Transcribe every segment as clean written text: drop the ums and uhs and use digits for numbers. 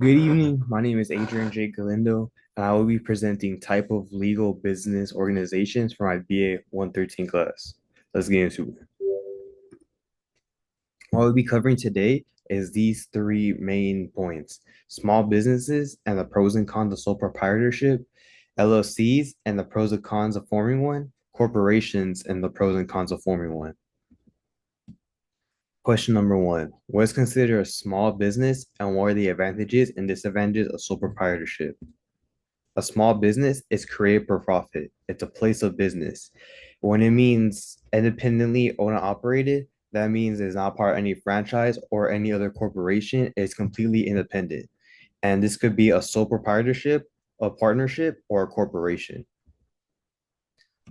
Good evening. My name is Adrian J. Galindo, and I will be presenting type of legal business organizations for my BA 113 class. Let's get into it. What we'll be covering today is these three main points: small businesses and the pros and cons of sole proprietorship, LLCs and the pros and cons of forming one, corporations and the pros and cons of forming one. Question number one: what is considered a small business and what are the advantages and disadvantages of sole proprietorship? A small business is created for profit. It's a place of business. When it means independently owned and operated, that means it's not part of any franchise or any other corporation. It's completely independent. And this could be a sole proprietorship, a partnership, or a corporation.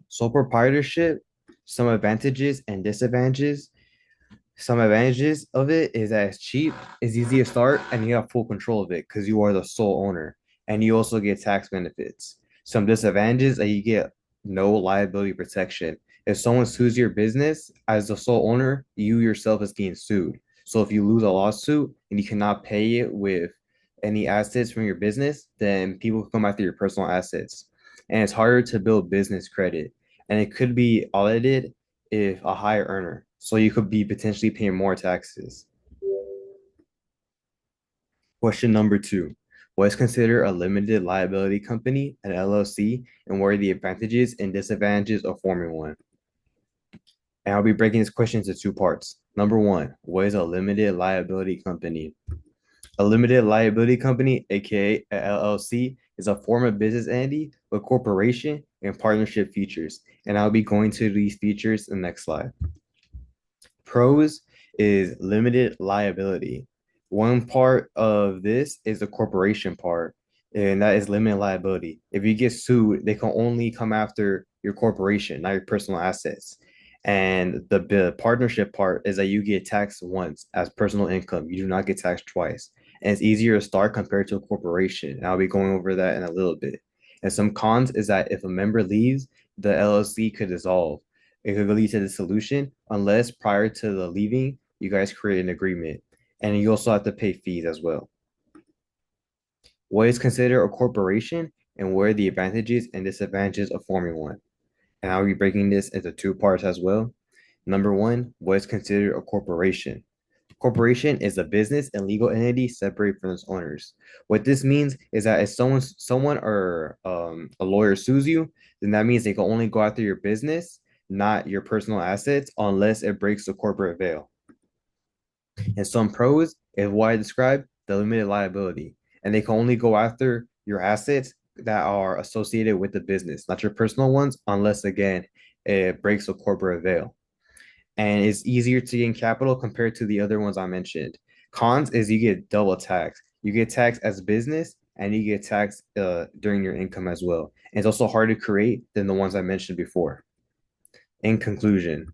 Sole proprietorship, some advantages and disadvantages. Some advantages of it is that it's cheap, it's easy to start, and you have full control of it because you are the sole owner. And you also get tax benefits. Some disadvantages that you get no liability protection. If someone sues your business as the sole owner, you yourself is getting sued. So if you lose a lawsuit and you cannot pay it with any assets from your business, then people can come after your personal assets. And it's harder to build business credit. And it could be audited if a higher earner. So you could be potentially paying more taxes. Question number two. What is considered a limited liability company, an LLC, and what are the advantages and disadvantages of forming one? And I'll be breaking this question into two parts. Number one, what is a limited liability company? A limited liability company, aka a LLC, is a form of business entity with corporation and partnership features. And I'll be going to these features in the next slide. Pros is limited liability. One part of this is the corporation part, and that is limited liability. If you get sued, they can only come after your corporation, not your personal assets. And the partnership part is that you get taxed once as personal income. You do not get taxed twice. And it's easier to start compared to a corporation. And I'll be going over that in a little bit. And some cons is that if a member leaves, the LLC could dissolve. It could lead to dissolution unless prior to the leaving, you guys create an agreement. And you also have to pay fees as well. What is considered a corporation and what are the advantages and disadvantages of forming one? And I'll be breaking this into two parts as well. Number one, what is considered a corporation? Corporation is a business and legal entity separated from its owners. What this means is that if someone or a lawyer sues you, then that means they can only go after your business, not your personal assets, unless it breaks the corporate veil. And some pros is what I described, the limited liability. And they can only go after your assets that are associated with the business, not your personal ones, unless again it breaks the corporate veil. And it's easier to gain capital compared to the other ones I mentioned. Cons is you get double tax. You get taxed as business and you get taxed during your income as well. And it's also harder to create than the ones I mentioned before. In conclusion,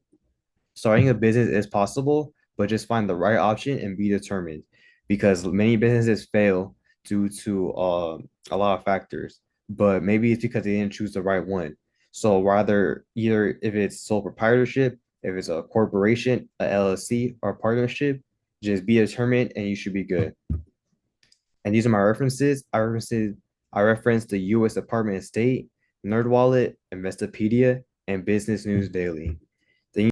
starting a business is possible, but just find the right option and be determined because many businesses fail due to a lot of factors, but maybe it's because they didn't choose the right one. So rather, either if it's sole proprietorship, if it's a corporation, a LLC, or a partnership, just be determined and you should be good. And these are my references. I reference the U.S. Department of State, NerdWallet, Investopedia, and Business News Daily.